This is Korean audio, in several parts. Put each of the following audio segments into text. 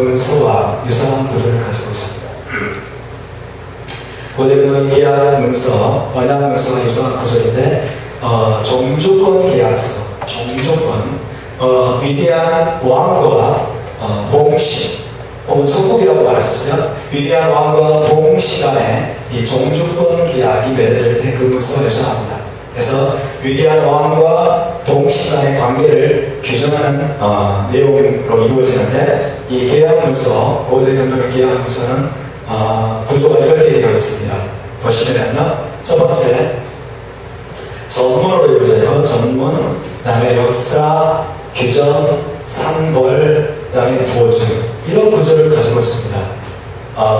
문서와 유사한 구조를 가지고 있습니다. 고대의 계약 문서, 언약 문서와 유사한 구조인데 종주권 계약서, 종주권, 위대한 왕과 봉시, 혹은 속국이라고 말했었어요. 위대한 왕과 봉시 간에 이 종주권 계약이 맺어질 때 그 문서가 유사합니다. 그래서 위대한 왕과 봉시 간의 관계를 규정하는 내용으로 이루어지는데, 이 계약 문서, 고대금동의 계약 문서는 구조가 이렇게 되어 있습니다. 보시면요, 첫 번째 전문으로 이루어져요. 전문, 그 다음에 역사, 규정, 상벌, 그 다음에 보증, 이런 구조를 가지고 있습니다.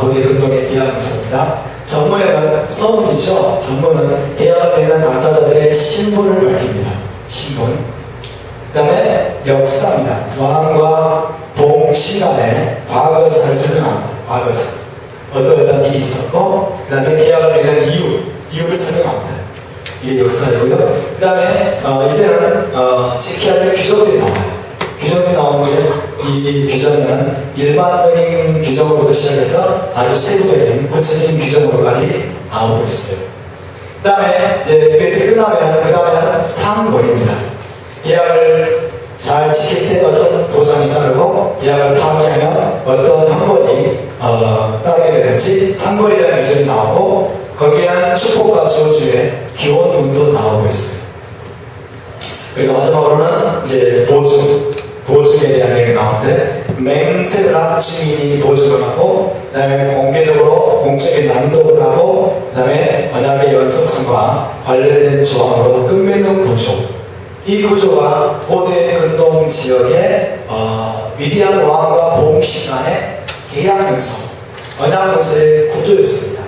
고대금동의 계약 문서입니다. 전문에는 서문이죠. 전문은 계약을 맺는 당사자들의 신분을 밝힙니다. 신분. 그 다음에 역사입니다. 왕과 봉시 간의 과거사를 설명합니다. 과거사. 어떤 일이 있었고, 그 다음에 계약을 맺는 이유를 설명합니다. 이게 역사이고요. 그 다음에 이제는 지켜야 될 규정들이 나와요. 규정이 나오는데, 이 규정은 일반적인 규정으로부터 시작해서 아주 세부적인 구체적인 규정으로까지 나오고 있어요. 그 다음에 이제 이것들이 끝나면 그 다음에는 상벌입니다. 계약을 잘 지킬 때 어떤 보상이 따르고, 계약을 파기하면 어떤 형벌이 따르게 되는지 상벌이라는 규정이 나오고, 거기에는 축복과 저주의 기원문도 나오고 있어요. 그리고 마지막으로는 이제 보증에 대한 내용이 나오는데, 맹세라 증인이 보증을 하고, 그 다음에 공개적으로 공적인 낭독을 하고, 그 다음에 언약의 연속성과 관련된 조항으로 끝맺는 구조. 이 구조가 고대 근동 지역의 위대한 왕과 봉시 간의 계약 문서, 언약 문서의 구조였습니다.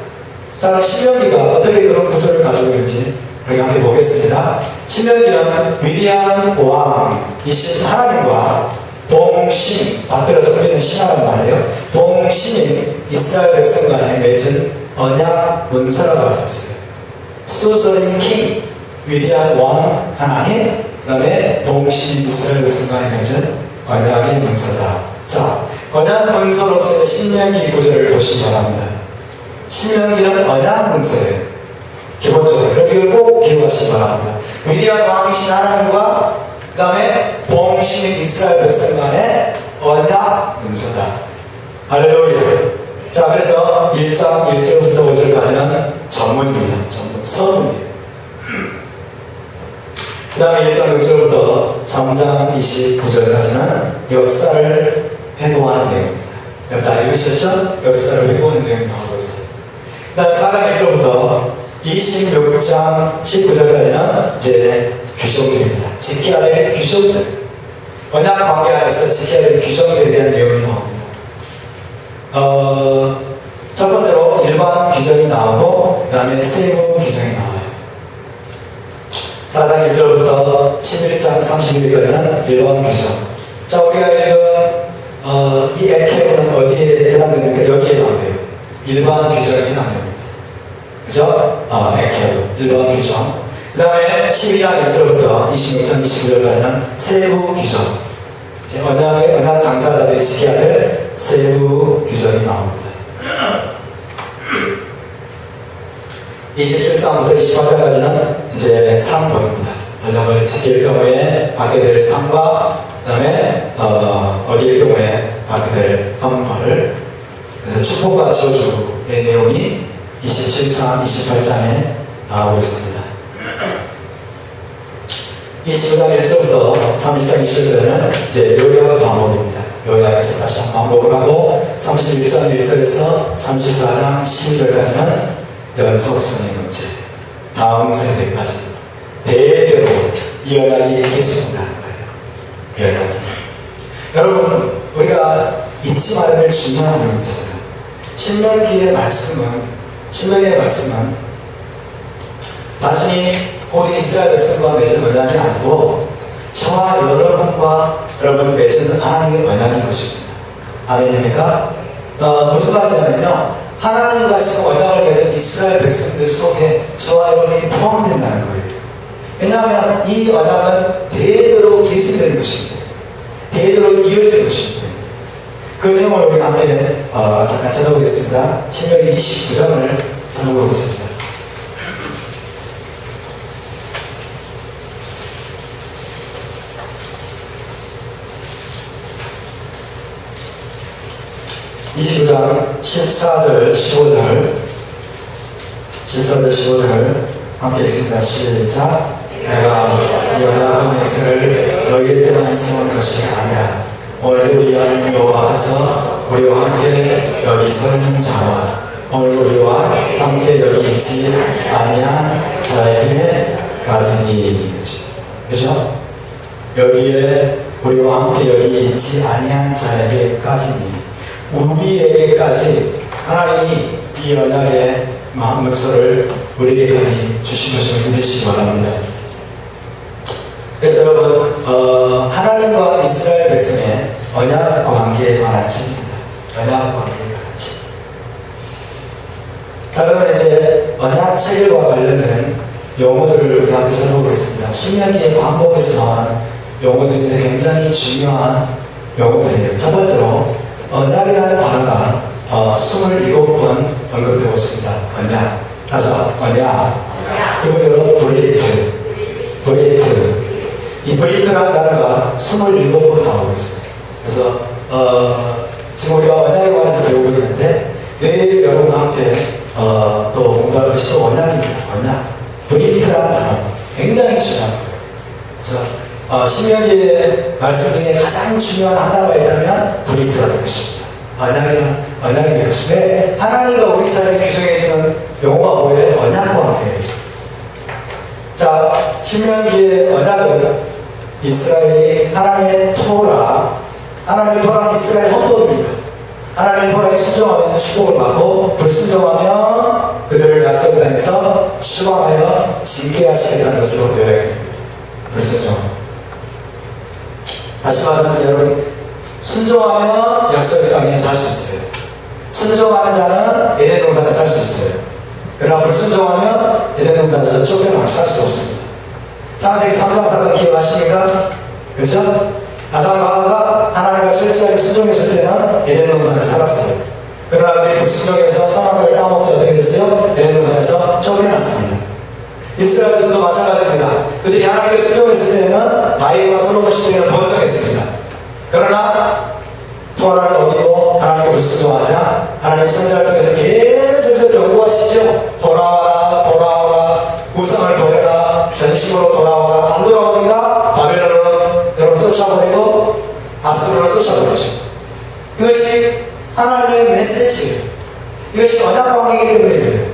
자, 신명기가 어떻게 그런 구조를 가지고 있는지 우리가 함께 보겠습니다. 신명기는 위대한 왕이신 하나님과 동신, 받들어서 우리는 신하란 말이에요. 동신인 이스라엘 백성 간에 맺은 언약 문서라고 할 수 있어요. 수서린 킹, 위대한 왕 하나님, 그 다음에 동신인 이스라엘 백성 간에 맺은 언약의 문서다. 자, 언약 문서로서의 신명기 구조를 보시기 바랍니다. 신명기는 언약 문서예요. 기본적으로 여기를 꼭 기억하시기 바랍니다. 위대한 왕이신 하나님과 그 다음에 봉신인 이스라엘 백성 간의 언약 문서다. 할렐루야. 자, 그래서 1장 1절부터 5절까지는 전문입니다. 전문, 서문이에요. 그 다음에 1장 6절부터 3장 29절까지는 역사를 회고하는 내용입니다. 여러분 다 읽으셨죠? 역사를 회고하는 내용이 나오고 있어요. 그 다음에 4장 1절부터 26장 19절까지는 이제 규정들입니다. 지켜야 될 규정들. 언약 관계 안에서 지켜야 될 규정들에 대한 내용이 나옵니다. 첫 번째로 일반 규정이 나오고, 그 다음에 세부 규정이 나와요. 4장 1절부터 11장 31절까지는 일반 규정. 자, 우리가 읽은 이 에케브는 어디에 해당됩니까? 여기에 나와요. 일반 규정이 나옵니다. 그죠? 에케브, 일반 규정. 그 다음에 12장 1절부터 26장 29절까지는 세부 규정. 언약 당사자들이 지켜야 될 세부 규정이 나옵니다. 27장부터 28장까지는 이제 상벌입니다. 언약을 지킬 경우에 받게 될 상과, 그 다음에 어길 경우에 받게 될 형벌, 그래서 축복과 저주의 내용이 27장, 28장에 나오고 있습니다. 29장 1절부터 30장 20절에는 이제 요약 반복입니다. 요약에서 다시 한번 반복을 하고, 31장 1절에서 34장 12절까지는 연속성의 문제, 다음 세대까지 대대로 이 연약이 계속된다는 거예요. 연약이. 여러분, 우리가 잊지 말아야 될 중요한 내용이 있어요. 신명기의 말씀은 단순히 고대 이스라엘 백성과 맺은 언약이 아니고 저와 여러분과 여러분 맺은 하나님의 언약인 것입니다. 아멘입니까? 무슨 말이냐면요, 하나님과 지금 언약을 맺은 이스라엘 백성들 속에 저와 여러분이 포함된다는 거예요. 왜냐하면 이 언약은 대대로 계승되는 것입니다. 대대로 이어지는 것입니다. 그 내용을 우리 함께 잠깐 찾아보겠습니다. 신명기 29장을 찾아보겠습니다. (29장) 14절 15절 함께 읽습니다. 시작. 내가 이 언약의 맹세를 너희에게만 세운 것이 아니라 오늘 우리 하나님 여호와 앞에서 우리와 함께 여기 서는 자와 오늘 우리와 함께 여기 있지 아니한 자에게 가지니. 그죠? 여기에 우리와 함께 여기 있지 아니한 자에게 가지니, 우리에게까지 하나님이 이 언약의 맹세를 우리에게까지 주신 것을 믿으시기 바랍니다. 그래서 여러분, 하나님과 이스라엘 백성의 언약 관계에 관한 책입니다. 언약 관계에 관한 책. 자, 그러면 이제 언약 체결과 관련된 용어들을 우리 함께 살펴보겠습니다. 신명기의 반복에서 나오는 용어들인데 굉장히 중요한 용어들이에요. 첫 번째로 언약이라는 단어가 27번 언급되고 있습니다. 언약. 다시 언약. 이번에로 브레이트. 이 브레이트라는 단어가 27번 나오고 있어요. 그래서 지금 우리가 언약에 관해서 배우고 있는데 내일 여러분과 함께 또 공부할 것이 언약입니다. 언약. 브레이트라는 단어 굉장히 중요한 거예요. 그래서 신명기의 말씀 중에 가장 중요한 한 단어가 있다면 브레이트가 될 것입니다. 언약이 될 것입니다. 왜? 하나님과 우리 사이를 규정해주는 용어가 뭐예요? 언약과 함께해요. 자, 신명기의 언약은 이스라엘이 하나님의 토라는 이스라엘 헌법입니다. 하나님의 토라에 순종하면 축복을 받고 불순종하면 그들을 약속의 땅에서 추방하여 징계하시겠다는 것으로 되어야 됩니다. 불순종하면. 다시 말하면 여러분, 순종하면 약속의 땅에 살 수 있어요. 순종하는 자는 에덴 동산에 살 수 있어요. 그러나 불순종하면 에덴 동산에서 쫓겨나면 살 수 없습니다. 창세기 3장 사건 기억하십니까? 그렇죠? 아담과 하와가 하나님과 철저하게 순종했을 때는 에덴 동산에 살았어요. 그러나 그들이 불순종해서 선악과를 따먹자 어떻게 됐어요? 에덴 동산에서 쫓겨났습니다. 이스라엘에서도 마찬가지입니다. 그들이 하나님께 순종했을 때는 다윗과 솔로몬 시대에는 번성했습니다. 그러나 토라를 어기고 하나님께 불순종하자 하나님 선지자를 통해서 계속해서 경고하시죠. 돌아오라 우상을 버려라, 전심으로 돌아오라. 안 돌아오니까 바벨론으로 여러분 쫓아버리고 아수르로 쫓아버리죠. 이것이 하나님의 메시지예요. 이것이 언약 관계이기 때문에 그래요.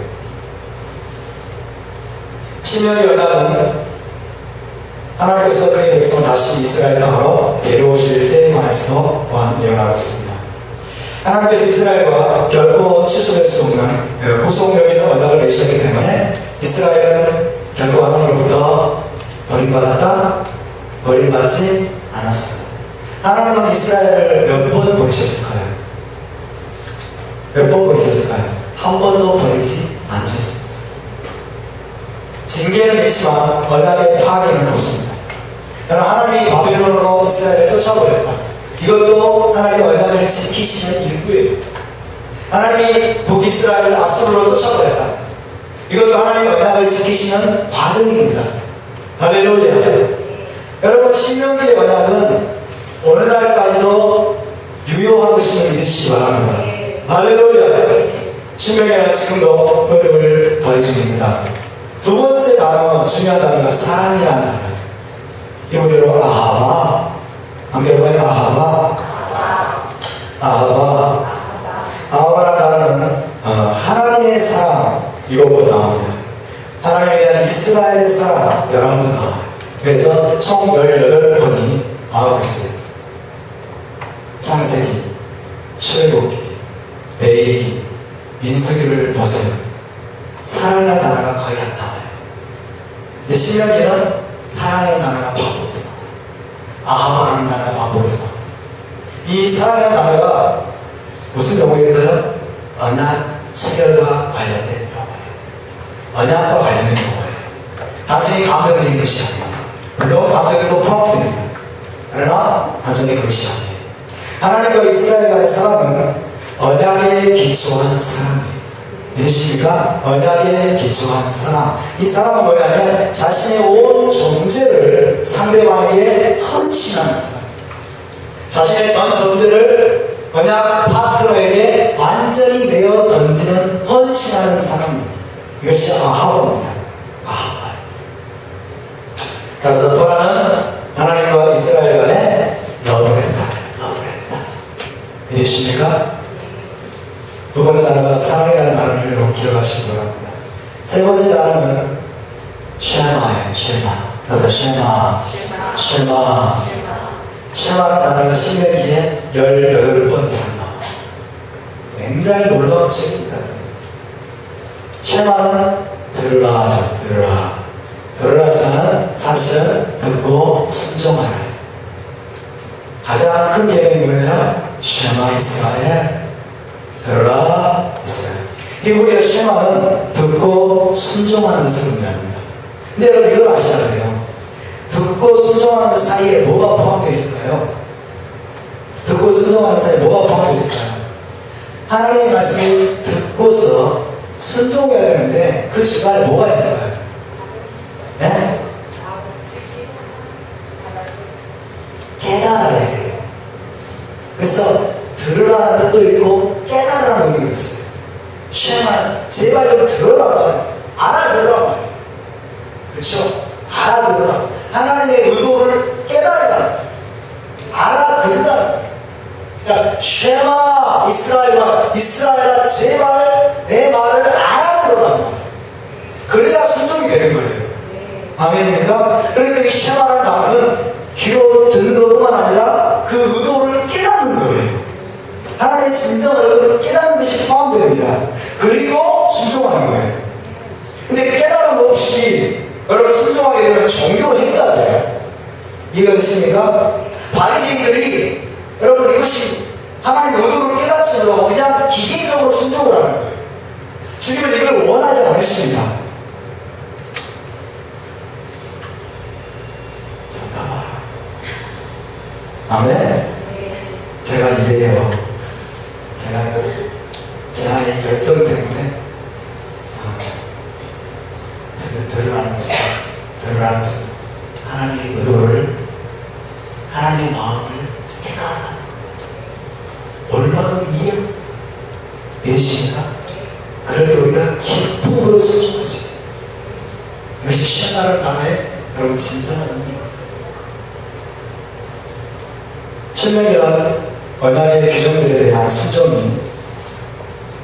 신명기 언약은 하나님께서 그의 백성을 다시 이스라엘 땅으로 데려오실 때에 관해서 또한 예언하고 있습니다. 하나님께서 이스라엘과 결코 취소될 수 없는 후속력인 언약을 맺으셨기 때문에 이스라엘은 결코 하나님으로부터 버림받았다? 버림받지 않았습니다. 하나님은 이스라엘을 몇 번 버리셨을까요? 몇 번 버리셨을까요? 한 번도 버리지 않으셨습니다. 징계는 있지만 언약의 파괴는 없습니다. 여러분, 하나님이 바벨론으로 이스라엘을 쫓아버렸다. 이것도 하나님의 언약을 지키시는 일부예요. 하나님이 북이스라엘을 아수르로 쫓아버렸다. 이것도 하나님의 언약을 지키시는 과정입니다. 할렐루야. 여러분, 신명기의 언약은 오늘날까지도 유효한 것임을 믿으시기 바랍니다. 할렐루야. 신명기는 지금도 노력을 벌이 중입니다. 두 번째 단어, 중요한 단어가 사랑이라는 단어예요. 이번에로 아하바. 함께 해봐요. 아하바라는 단어는 하나님의 사랑, 이것도 나옵니다. 하나님에 대한 이스라엘의 사랑 11번 나와요. 그래서 총 18번이 나오고 있어요. 창세기, 출애굽기, 레위기, 민수기를 보세요. 사랑이라는 단어가 거의 안 나와요. 근데 신명기는 사랑이라는 단어가 반복해서 나와요. 아하바라는 단어가 반복해서 나와요. 이 사랑이라는 단어가 무슨 용어일까요? 언약 체결과 관련된 용어예요. 언약과 관련된 용어예요. 단순히 감정적인 것이 아니에요. 물론 감정도 포함됩니다. 그러나 단순히 그것이 아니에요. 하나님과 이스라엘 간의 사랑은 언약에 기초한 사랑이에요. 믿으십니까? 언약에 기초한 사랑. 이 사랑은 뭐냐면 자신의 온 존재를 상대방에게 헌신하는 사랑. 자신의 전 존재를 언약 파트너에게 완전히 내어 던지는 헌신하는 사랑입니다. 이것이 아하바입니다. 아하바. 따라서 토라는 하나님과 이스라엘 간에 러브레터. 믿으십니까? 두 번째 단어가 사랑이라는 단어를 여러분 기억하시기 바랍니다. 세 번째 단어는 쉐마예요. 쉐마. 쉐마라는 단어가 신명기에 18번 이상 나와요. 굉장히 놀라운 책입니다. 쉐마는 들으라죠. 들으라지만 사실은 듣고 순종하라. 가장 큰 계명이 뭐예요? 쉐마 이스라엘. 들으라 이스라엘. 히브리어 쉐마는 듣고 순종하는 것을 의미합니다. 근데 여러분 이걸 아셔야 돼요. 듣고 순종하는 그 사이에 뭐가 포함되어 있을까요? 듣고 순종하는 사이에 뭐가 포함되어 있을까요? 하나님의 말씀을 듣고서 순종해야 되는데 그 중간에 뭐가 있을까요? 네? 깨달아야 돼요. 그래서 들으라는 뜻도 있고 깨달으라는 의미가 있어요. 쉐마, 제발 좀 들어라. 알아들으라 말이에요. 그렇죠? 알아들으라. 하나님의 의도를 깨달으라. 알아들으라. 그러니까 쉐마 이스라엘아 제발 내 말을 알아들으라 말이에요. 그래야 순종이 되는 거예요. 아멘입니까? 그러니까 이 쉐마라는 단어는 귀로 듣는 것뿐만 아니라 그 의도를 깨닫는 거예요. 하나님의 진정 의도를 깨닫는 것이 포함됩니다. 그리고 순종하는 거예요. 근데 깨달음 없이 여러분 순종하게 되면 종교 행위예요. 이해가 되십니까? 바리새인들이 여러분 이것이 하나님의 의도를 깨닫지 못하고 그냥 기계적으로 순종을 하는 거예요. 주님은 이걸 원하지 않으십니다. 잠깐만. 아멘. 제가 이래요. 제가 이 열정 때문에 들으라는 것은 하나님의 의도를, 하나님의 마음을 깨달아. 얼마나 이해되십니까? 그럴 때 우리가 기쁨으로 순종하세요. 이것이 쉐마라는 단어의 여러분 진정한 의미입니다. 신명기는 언약의 규정들에 대한 순종이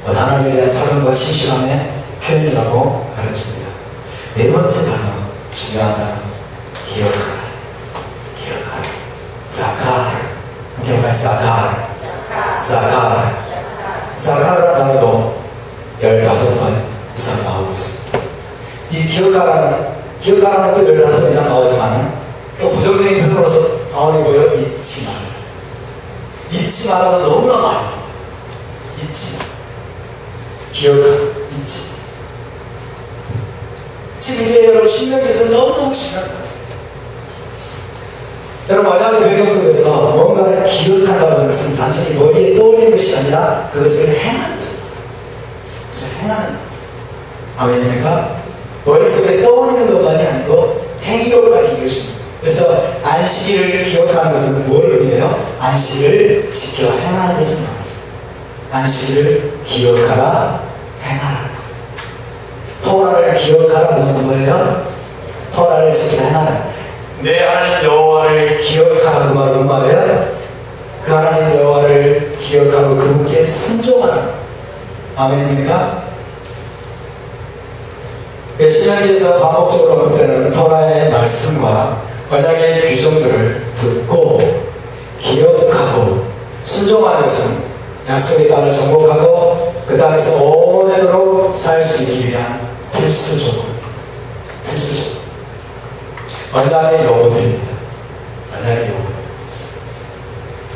하나님에 대한 사랑과 신실함의 표현이라고 가르칩니다. 네 번째 단어, 중요한 단어, 기억하라. 사카르. 함께 해봐요. 사카르라는 단어도 15번 이상 나오고 있습니다. 이 기억하라는 또 15번 이상 나오지만 또 부정적인 표현으로서 나오는 거예요. 잊지 말아도 너무나 많이 나와요. 잊지 마. 잊지. 지금 이게 여러분 신명기에서 너무너무 중요한 거예요. 여러분 언약의 배경 속에서 뭔가를 기억한다는 것은 단순히 머리에 떠올리는 것이 아니라 그것을 행하는 것입니다. 그것을 행하는 것. 아멘입니까? 머릿속에 떠올리는 것만이 아니고 행위로까지 이어집니다. 그래서 안식일을 기억하는 것은 뭘 의미해요? 안식을 지켜 행하는 것을 말합니다. 안식일을 기억하라, 행하라. 토라를 기억하라 그러는 뭐예요? 토라를 지켜 행하라. 내 하나님 여호와를 기억하라 그 말은 말이에요? 그 하나님 여호와를 기억하고 그분께 순종하라. 아멘입니까? 신명기에서 반복적으로 언급되는 토라의 말씀과 언약의 규정들을 듣고 기억하고 순종하는 것은 약속의 땅을 정복하고 그 땅에서 오래도록 살 수 있기 위한 필수적으로 언약의 요구들입니다. 언약의 요구들.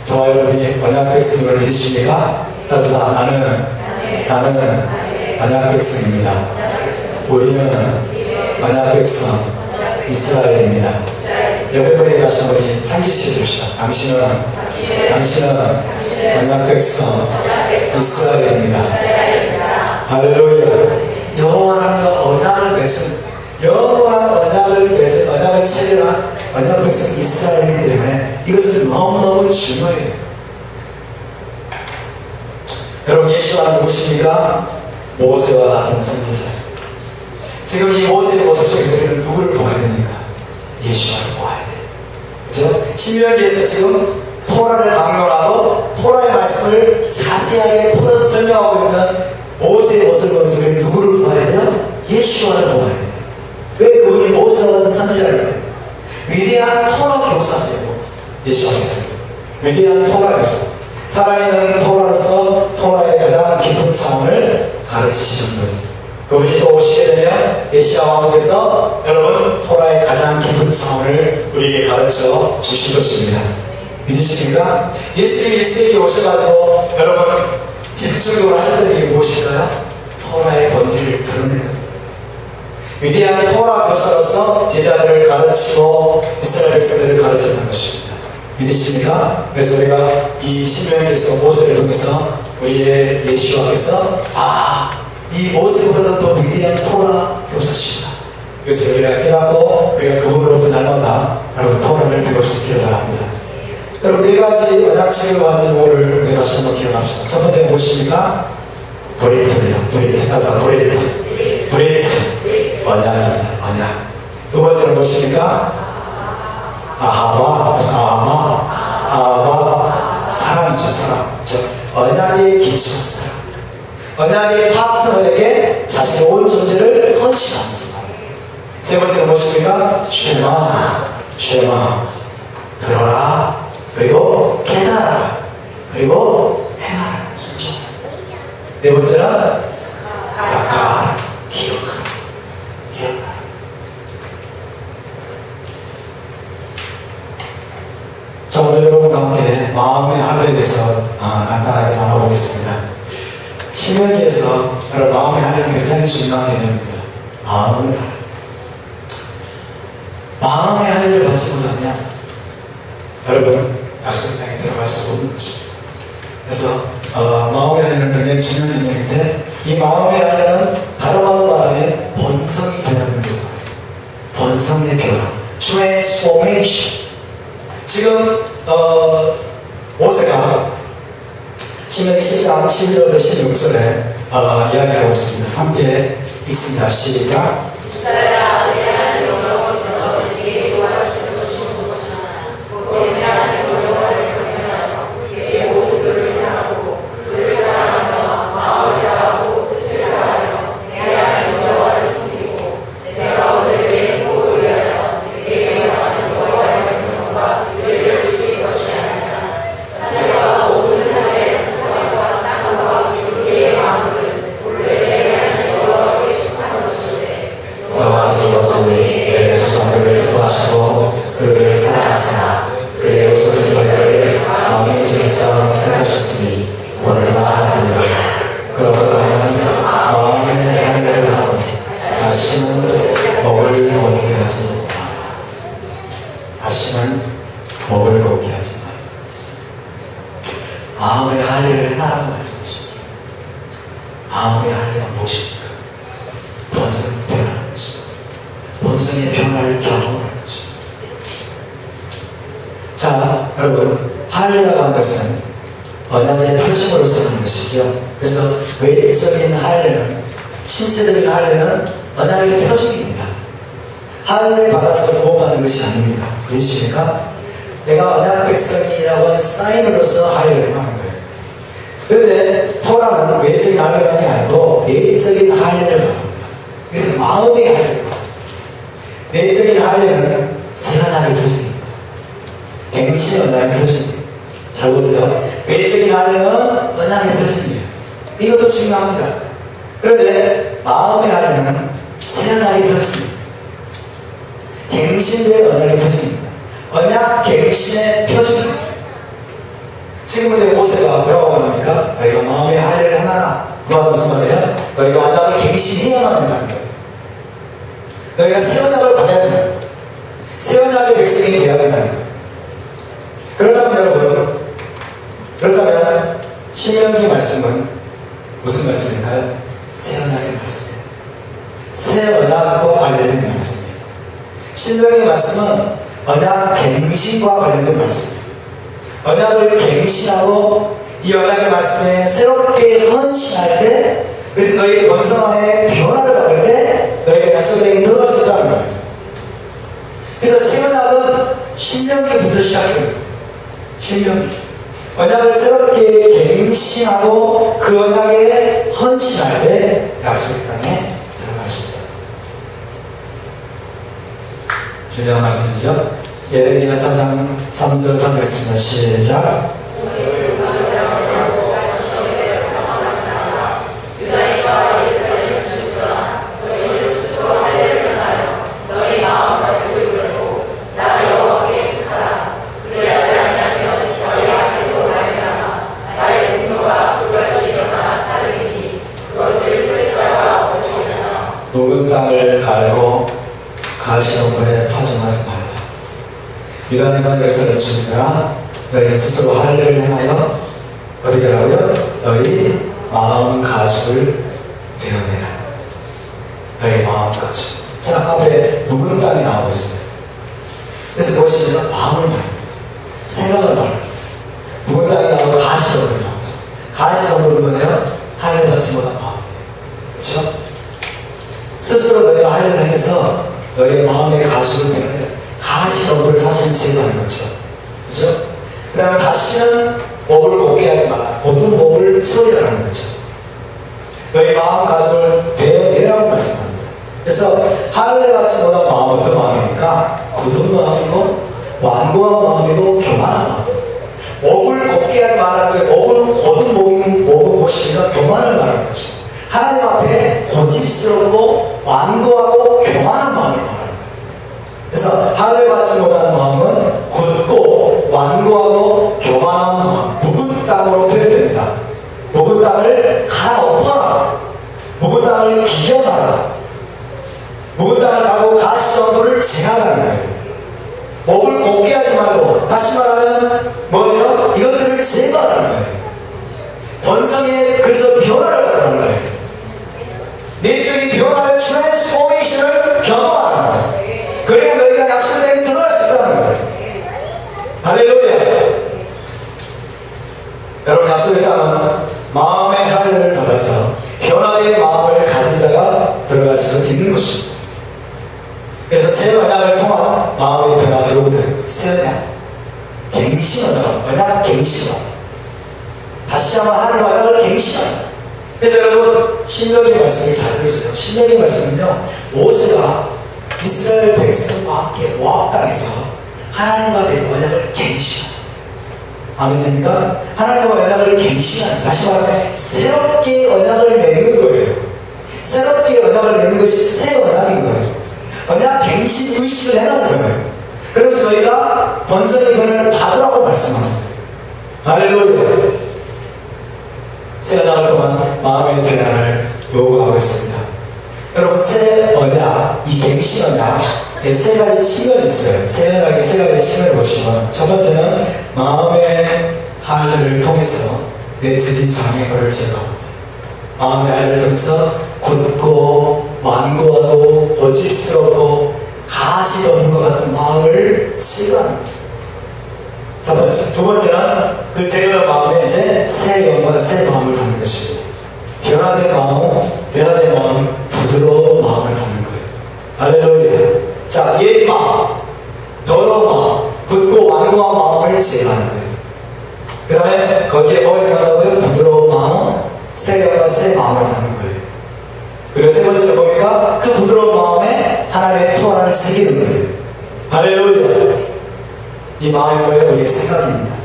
저와 여러분이 언약 백성을 믿으십니까? 따라서 나는 언약 백성입니다. 우리는 언약 백성 이스라엘입니다. 옆에 분에게 다시 한번 상기시켜 줍시다. 당신은 언약 백성 이스라엘입니다. 할렐루야. 여호와라는 언약을 맺은, 영원한 언약을 체결한 언약 백성 이스라엘이기 때문에 이것은 너무너무 중요해요. 여러분, 예수가 누구십니까? 모세와 같은 선지자. 지금 이 모세의 모습 속에서 우리는 누구를 보아야 됩니까? 예수를 보아야 돼요. 그렇죠? 신명기에서 지금 토라를 강론하고 토라의 말씀을 자세하게 풀어서 설명하고 있는 모세의 모습을 보면서 우리는 누구를 보아야 돼요? 예수를 보아야 돼요. 왜 그분이 모세와 같은 선지자일까요? 위대한 토라 교사세요. 예수가 있습니다. 위대한 토라 교사. 살아있는 토라로서 토라의 가장 깊은 차원을 가르치시는 분. 그분이 또 오시게 되면 메시아 왕국에서 여러분 토라의 가장 깊은 차원을 우리에게 가르쳐 주실 것입니다. 믿으십니까? 예수님이 1세기에 오셔가지고 여러분 집중적으로 하셨던 일이 무엇일까요? 토라의 본질을 드러내는 것. 위대한 토라 교사로서 제자들을 가르치고 이스라엘 백성들을 가르쳤던 것입니다. 믿으십니까? 그래서 우리가 이 신명기에서 모세를 통해서 우리의 예수와께서 이 모세보다는 더 위대한 토라 교사십니다. 그래서 우리가 깨닫고 우리가 그분으로부터 날마다 여러분 토라를 배울 수 있기를 바랍니다. 여러분, 네 가지 언약책을 받는 요구를 우리가 다시 한번 기억합시다. 첫 번째는 무엇입니까? 브레이트입니다. 브레이트. 언약입니다. 언약. 두 번째는 무엇입니까? 아하바, 사랑이죠, 사랑. 즉, 언약에 기초한 사랑. 언약의 파트너에게 자신의 온 존재를 헌신하면서. 세 번째는 무엇입니까? 쉐마. 들어라. 그리고 깨달아라. 그리고 행하라. 순종. 네 번째는 사카. 기억하라. 자, 오늘 여러분과 함께 마음의 할례에 대해서 간단하게 나눠보겠습니다. 신명기에서 여러분 마음의 할례는 굉장히 중요한 개념입니다. 마음의 할례를 받지 못하면 여러분 약속의 땅에 들어갈 수 없는 것입니다. 그래서 마음의 할례는 굉장히 중요한 개념인데 이 마음의 할례는 다른 말로 말하면 본성이 변하는 거예요. 본성의 변화, transformation. 지금 모세가 신명기 10장 11절부터 16절에 이야기하고 있습니다. 함께 읽습니다. 시작. 그를 사랑하사 그의 오소된 너희를 마음의 중에서 택하셨으니 오늘과 하늘이라. 그러므로 너희는 마음의 할례를 하고 다시는 목을 고게 하지 말라. 다시는 목을 고게 하지 말라. 마음의 할례를 해라라고 말씀하십니다. 마음의 할례가 무엇입니까? 본성이 변하는 것입니다. 본성의 변화를 경험하는 것입니다. 자, 여러분, 할례라고 하는 것은 언약의 표징으로서 하는 것이죠. 그래서 외적인 할례는, 신체적인 할례는 언약의 표징입니다. 할례 받아서 구원받는 것이 아닙니다. 그러십니까? 내가 언약 백성이라고 하는 사인으로서 할례를 하는 거예요. 그런데 토라는 외적인 할례만이 아니고 내적인 할례를 말합니다. 그래서 마음의 할례를 말합니다. 내적인 할례는 세간하게 표징입니다. 갱신의 언약의 표징이에요. 잘 보세요. 외적인 할례는 언약의 표징이에요. 이것도 중요합니다. 그런데 마음의 할례는 세간하게 표징입니다. 갱신된 언약의 표징입니다. 언약 갱신의 표징입니다. 지금 근데 모세가 뭐라고 말합니까? 너희가 마음의 할례를 하나라. 그 말은 무슨 말이에요? 너희가 언약을 갱신해야만 된다는 거예요. 너희가 새 언약을 받아야 된다는 거예요. 새 언약의 백성이 영생이 되어야 한다는 거예요. 그렇다면 여러분, 그렇다면 신명기 말씀은 무슨 말씀일까요? 새 언약의 말씀이에요. 새 언약과 관련된 말씀이에요. 신명기 말씀은 언약 갱신과 관련된 말씀이에요. 언약을 갱신하고 이 언약의 말씀에 새롭게 헌신할 때, 그래서 너희 본성 안에 변화를 받을 때 너희가 약속에 들어갈 수 있다는 거예요. 그래서 새 언약은 신명기부터 시작해요. 신명기. 언약을 새롭게 갱신하고 그 언약에 헌신할 때 약속의 땅에 들어갈 수 있다. 중요한 말씀이죠. 예레미야 4장 3절 3절 시작. 녹은 땅을 갈고 가시는 물에 파종하지 말라. 유다인과 열쇠를 주느라 너희는 스스로 할례를 행하여 어떻게 하라고요? 너희 마음 가죽을 베어내라. 너희 마음 가죽. 자, 앞에 녹은 땅이 나오고 있어요. 그래서 보시면 마음을 말합니다. 생각을 말합니다. 녹은 땅이 나오고 가시덤불이 나오고 있어요. 가시덤불은 뭐예요? 할례 받지 못한 마음이에요. 그렇죠? 스스로 너희가 할례를 해서 너희의 마음의 가죽을 베어내라. 가시덤불을 사실은 제거하는 거죠. 그렇죠? 그 다음에 다시는 목을 곱게 하지 마라. 곱은 목을 채워야라는 거죠. 너희 마음 가죽을 베어내라고 말씀합니다. 그래서 할례 받지 못한 마음은 어떤 마음입니까? 굳은 마음이고 완고한 마음이고 교만한 마음. 목을 곱게 하지 말라는 거예요. 목을 곧은 목은 무엇입니까? 교만을 말하는 거죠. 하나님 앞에 고집스럽고 완고하고 교만한 마음을 말하는 거예요. 그래서 할례 받지 못하는 마음은 굳고 완고하고 교만한 마음, 묵은 땅으로 표현됩니다. 묵은 땅을 갈아엎어라. 묵은 땅을 비겨놔라. 묵은 땅을 가고 가시덤불을 제하라는 거예요. 목을 곱게 하지 말고, 다시 말하면 뭐예요? 이것들을 제거하라는 거예요. 본성에 그래서 변화를 가라는 거예요. 내적인 변화를 트랜스포메이션을 경험하는 거예요. 그래야 너희가 약속의 땅에 들어갈 수 있다는 거예요. 할렐루야. 여러분, 약속의 땅은 마음의 할례를 받아서 변화된 마음을 가진 자가 들어갈 수 있는 것입니다. 그래서 새 언약을 통한 마음의 변화가 요구된 새 언약, 갱신 언약 갱신. 다시 한번 하나님 언약을 갱신한다. 그래서 여러분, 신명기 말씀을 잘 들으세요. 신명기 말씀은요, 모세가 이스라엘 백성과 함께 모압 땅에서 하나님과 대해서 언약을 갱신한다. 아멘입니까? 하나님과 언약을 갱신한다. 다시 말하면 새롭게 언약을 맺는 거예요. 새롭게 언약을 맺는 것이 새 언약인 거예요. 언약 갱신 의식을 해가는 거예요. 그러면서 너희가 본성의 변화를 받으라고 말씀합니다. 할렐루야. 새 언약을 통한 마음의 변화를 요구하고 있습니다. 여러분, 새 언약, 이 갱신 언약에 세 가지 측면이 있어요. 새 언약의 세 가지 측면을 보시면, 첫 번째는 마음의 할례를 통해서 내적인 장애물을 제거합니다. 마음의 할례를 통해서 굳고 완고하고 고집스럽고 가시덤불 것 같은 마음을 제거합니다. 첫 번째. 두 번째는 그 제거한 마음에 이제 새 영과 새 마음을 갖는 것입니다. 변화된 마음, 부드러운 마음을 갖는 거예요. 할렐루야. 자, 옛 마음, 더러운 마음, 굳고 완고한 마음을 제거하는 거예요. 그 다음에 거기에 뭘 말하고요? 부드러운 마음, 새 영과 새 마음을 갖는 거예요. 그리고 세 번째는 뭡니까? 그 부드러운 마음에 하나님의 토라를 새기는 거예요. 할렐루야. 이 마음이 뭐예요? 우리의 생각입니다.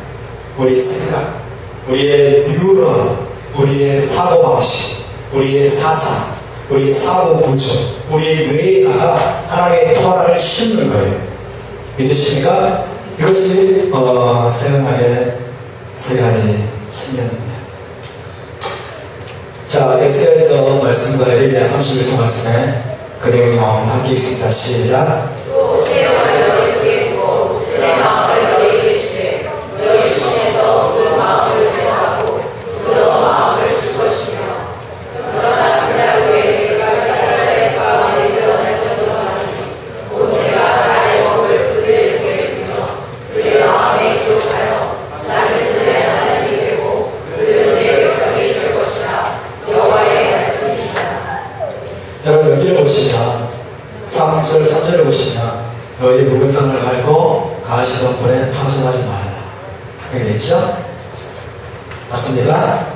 우리의 생각, 우리의 뉴런, 우리의 사고방식, 우리의 사상, 우리의 사고구조, 우리의 뇌에다가 하나님의 토라를 심는 거예요. 믿으십니까? 이것이 새 언약의 세 가지 측면입니다. 자, 에스겔서 말씀과 예레미야 31장 말씀에 그 내용이 나오면 함께 읽습니다. 시작. 또 새와 여호와의 2절에 보시면 3절에 보시면 너희 묵은 땅을 갈고 가시덤불에 파송하지 말라 이렇게 있죠? 맞습니까?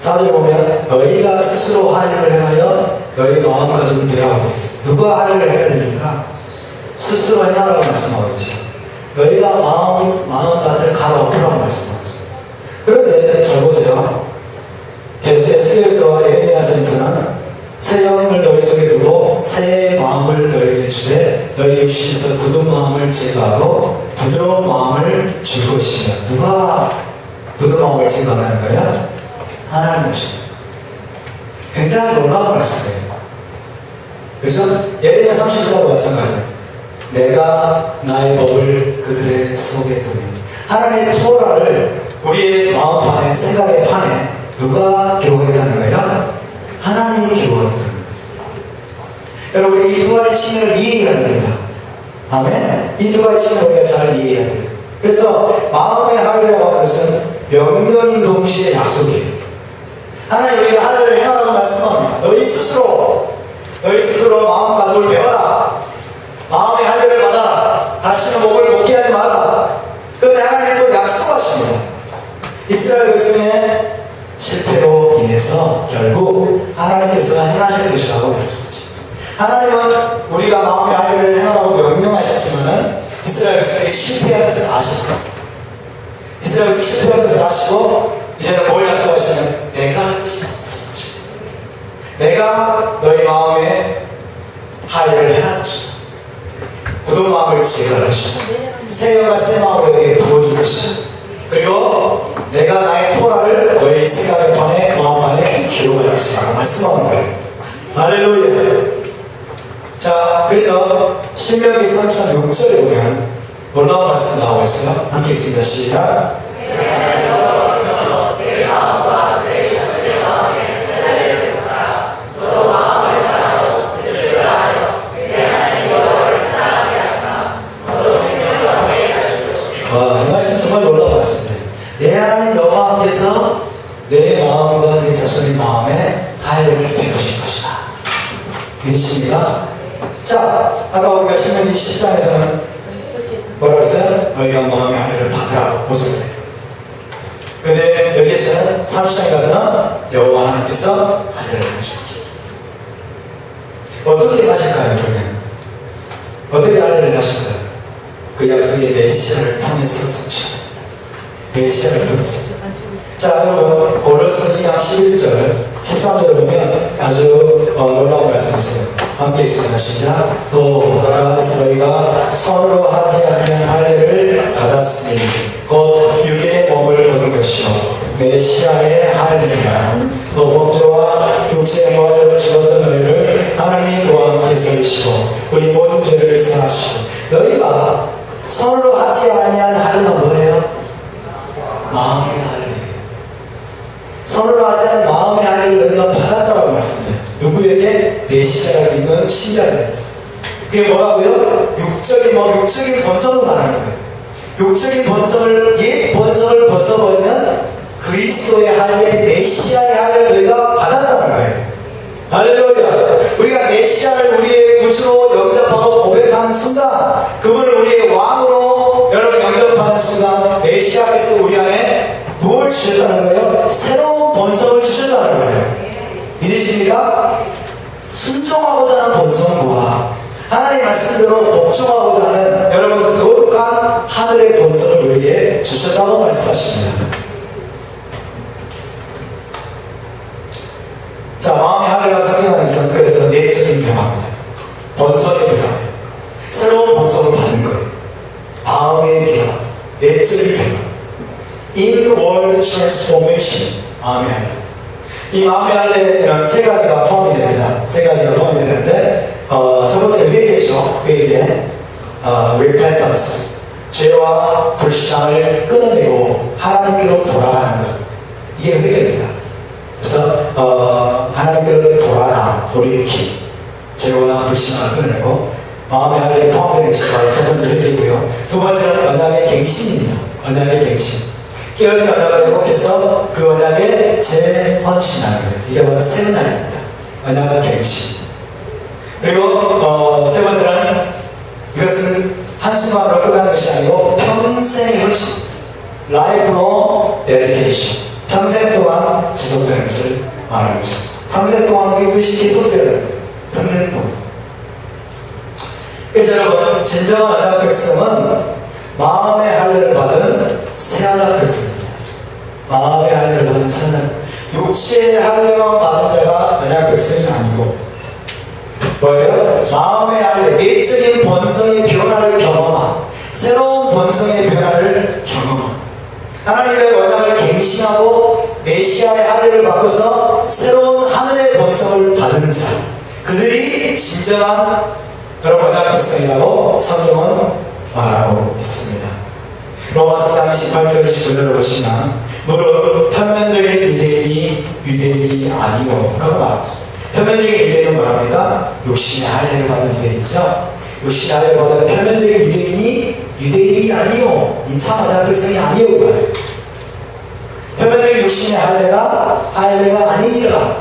4절에 보면 너희가 스스로 할 일을 행하여 너희 마음가짐을 드리라고 되어 있습니다. 누가 할 일을 해야 됩니까? 스스로 행하라고 말씀하고 있죠. 너희가 마음밭을 갈아엎으라고 말씀하고 있습니다. 그런데 잘 보세요. 에스겔서와 예레미야서에서는 새 영을 너희 속에 두고 새 마음을 너희에게 주되 너희 육신에서 굳은 마음을 제거하고 부드러운 마음을 줄 것이며 누가 부드러운 마음을 제거하는 거예요? 하나님이십니다. 굉장히 놀라운 말씀이에요. 그죠? 예레미야 30절도 마찬가지예요. 내가 나의 법을 그들의 속에 두며 하나님의 토라를 우리의 마음판에 생각의 판에 누가 기록했다는 거예요? 하나님이 기록했다는 거예요. 여러분 이 두 가지 측면을 이해해야 됩니다. 아멘? 이 두 가지 측면을 우리가 잘 이해해야 돼요. 그래서 마음의 하루라고 하는 것은 명령인 동시에 약속이에요. 하나님 우리가 하루를 행하라고 말씀합니다. 너희 스스로 마음가짐을 배워라. 마음의 할례를 받아라. 다시는 몸을 복귀하지 말라. 그런데 하나님 또 약속하십니다. 이스라엘 백성의 실패로 인해서 결국 하나님께서 행하실 것이라고 약속하십니다. 하나님은 우리가 마음의 할례를 행하라고 명령하셨지만은 이스라엘 백성이 실패한 것을 아셨어요. 이스라엘 백성이 실패한 것을 아시고 이제는 뭘 약속하시냐면 내가 하시라고 말씀하십니다. 내가 너희 마음에 할례를 행할 것이다. 굳은 마음을 제거할 것이다. 새 영과 새 마음을 너에게 부어줄 것이다. 그리고 내가 나의 토라를 너희 생각의 판에 마음판에 기록할 것이라고 말씀하는 거예요. 할렐루야. 자, 그래서 신명기 3장 6절에 보면 놀라운 말씀 나오고 있어요. 함께 있습니다. 시작. 이 말씀 정말 놀라운 말씀이에요. 내 하나님 여호와께서 내 마음과 내 자손의 마음에 할례를 베푸실 것이다. 믿으십니까? 자, 아까 우리가 신명기 10장에서는 뭐라고 했어요? 너희가 마음의 할례를 받으라고 보증해요. 그런데 여기에서는 30장에 가서는 여호와 하나님께서 할례를 하실 것이다. 어떻게 하실까요? 그러면 어떻게 할례를 하실까요? 그 약속의 메시아를 통해서 성취합니다. 메시아를 통해서. 자, 여러분 고린도서 2장 11절 13절을 보면 아주 놀라운 말씀이 있어요. 함께 있습니다. 시작. 또 그 안에서 너희가 손으로 하지 아니한 할례를 받았으니 곧 육의 몸을 거둔 것이요 메시아의 할례니라. 또 범죄와 육체의 머리를 죽었던 너희를 하나님 또한 함께 세우시고 우리 모든 죄를 사하시고 너희가 손으로 하지 아니한 할례가 뭐예요? 마음의 할례. 손으로 하지 않은 마음의 할례를 너희가 받았다고 말씀해요. 누구에게? 메시아를 믿는 신자들. 그게 뭐라고요? 육적인 본성을 말하는 거예요. 육적인 본성을, 옛 본성을 벗어버리면 그리스도의 할례, 메시아의 할례를 너희가 받았다는 거예요. 할렐루야. 우리가 메시아를 우리의 구주로 영접하고 고백하는 순간, 그분을 우리의 왕으로 여러분 영접하는 순간 메시아께서 우리 안에 무엇을 주셨다는 거예요? 새로운 본성을 주셨다는 거예요. 믿으십니까? 순종하고자 하는 본성과 하나님의 말씀대로 복종하고자 하는 여러분 거룩한 하늘의 본성을 우리에게 주셨다고 말씀하십니다. 자, 마음의 할례가 상징하는 것은 그래서 내적인 변화입니다. 본성의 변화. 새로운 본성을 받는 거예요. 마음의 변화, 내적인 변화. Inward transformation. 마음의 할례. 이 마음의 할례는 세 가지가 포함이 됩니다. 세 가지가 포함이 되는데, 첫 번째 회개죠. 회개. repentance. 죄와 불신앙을 끊어내고 하나님께로 돌아가는 것. 이게 회개입니다. 그래서 하나님께로 돌이킴, 죄와 불신앙을 끊어내고 마음의 할례에 포함되는 것이 바로 첫 번째 회개이고요. 두 번째는 언약의 갱신입니다. 언약의 갱신. 깨어진 언약을 회복해서 그 언약에 재헌신하는 거예요. 이게 바로 새 언약입니다. 언약의 갱신. 그리고 세 번째는 이것은 한순간으로 끝나는 것이 아니고 평생의 헌신, 라이프로 데디케이션, 평생 동안 지속되는 것을 말하는 것입니다. 평생 동안 그것이 계속되는 거예요. 평생 동안. 그래서 여러분, 진정한 언약 백성은 마음의 할례를 받은 새 언약 백성입니다. 마음의 할례를 받은 새 언약, 육체의 할례만 받은 자가 언약 백성이 아니고 뭐예요? 마음의 할례, 내적인 본성의 변화를 경험한, 새로운 본성의 변화를 경험한, 하나님의 언약을 갱신하고 메시아의 할례를 받고서 새로운 하늘의 본성을 받은 자, 그들이 진정한 여러분 언약 백성이라고 성경은 말하고 있습니다. 로마서 4장 18절 19절을 보시면 무릇 표면적인 유대인이 아니요 라고 말하고 있습니다. 표면적인 유대인은 뭐랍니까? 육신의 할례를 받은 유대인이죠. 육신의 할례를 받은 표면적인 유대인이 아니요, 이 참 언약 백성이 아니요 그거예요. 표면적인 육신의 할례가 아니니라.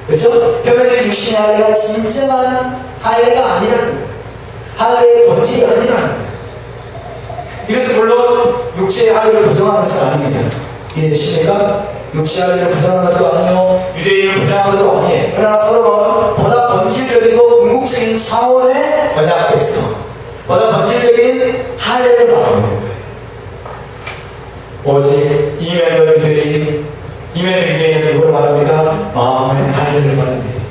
그렇죠? 표면적인 육신의 할례가 진정한 할례가 아니라는 거예요. 할례의 본질이 아니라는 거예요. 이것은 물론 육체의 할례를 부정하는 것은 아닙니다. 이해되십니까? 육체의 할례를 부정하는 것도 아니요, 유대인을 부정하는 것도 아니에요. 그러나 서로는 보다 본질적이고 궁극적인 차원의 언약 백성, 보다 본질적인 할례를 말하고 있는 거예요. 오직 이면적 유대인은 누구를 말합니까? 마음의 할례를 받은 유대인.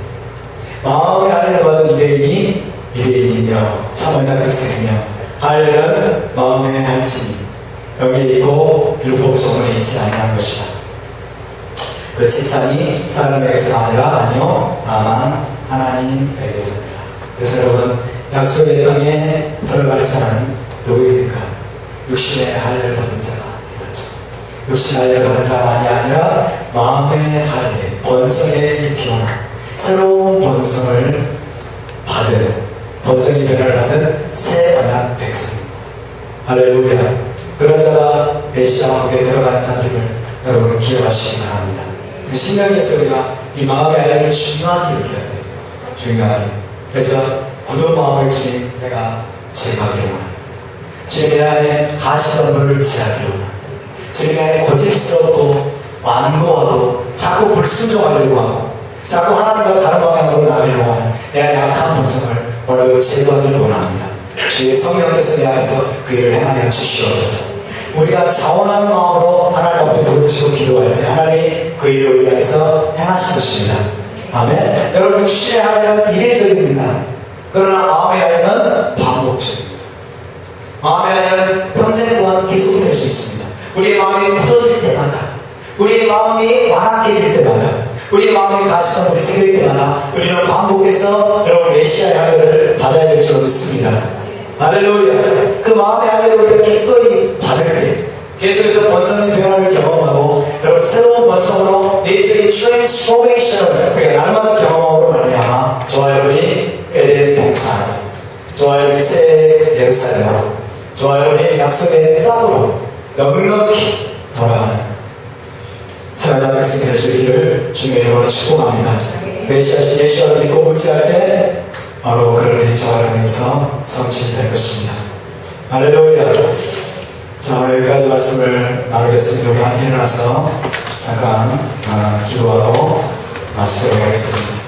마음의 할례를 받은 유대인이며 참 언약 백성이며, 할례는 마음의 할지니 여기 있고 율법적으로 있지 아니한 것이다. 그 칭찬이 사람에게서 아니요 다만 하나님에게서입니다. 그래서 여러분, 약속의 땅에 들어갈 자는 누구입니까? 육신의 할례를 받은 자가 아니죠. 육신의 할례를 받은 자만이 아니라 마음의 할례, 본성의 변화, 새로운 본성을 받은, 본성의 변화를 받은 새 언약 백성입니다. 할렐루야. 그런 자가 메시아와 함께 들어가는 자들을 여러분 기억하시기 바랍니다. 신명기에서 우리가 이 마음의 할례를 중요하게 여겨야 돼요. 중요하게. 그래서 굳은 마음을 주님 내가 제거하기를 원합니다. 주님 내 안에 가시덤불을 제하기를 원합니다. 주님 내 안에 고집스럽고 완고하고 자꾸 불순종하려고 하고 자꾸 하나님과 다른 방향으로 나가려고 하는 내 안에 악한 본성을 오늘 제거하기를 원합니다. 주의 성령께서 내 안에서 그 일을 행하여 주시옵소서. 우리가 자원하는 마음으로 하나님 앞에 부르짖고 기도할 때 하나님이 그 일을 우리 안에서 행하실 것입니다. 아멘. 여러분, 육신의 할례는 이례적입니다. 그러나 마음의 할례는 반복적입니다. 마음의 할례는 평생 동안 계속될 수 있습니다. 우리의 마음이 굳어질 때마다, 우리의 마음이 완악해질 때마다, 우리의 마음에 가시덤불이 생길 때마다 우리는 반복해서 여러분 메시아의 할례를 받아야 될 줄 믿습니다. 할렐루야. 그 마음의 할례를 우리가 기꺼이 받을 때 계속해서 본성의 변화를 경험하고 여러분 새로운 본성으로 내적인 트랜스포메이션을 우리가 날마다 경험하고 말미암아 저와 여러분이 에덴 동산으로, 저와 여러분이 새 예루살렘으로, 저와 여러분이 약속의 땅으로 넉넉히 돌아가는 새하나님 백성이 될 수 있기를 주님의 이름으로 축복합니다. 메시아신 예수를 믿고 의지할 때 바로 그런 일이 저와 여러분에서 성취될 것입니다. 할렐루야. 자, 오늘 여기까지 말씀을 나누겠습니다. 우리 함께 일어나서 잠깐 기도하고 마치도록 하겠습니다.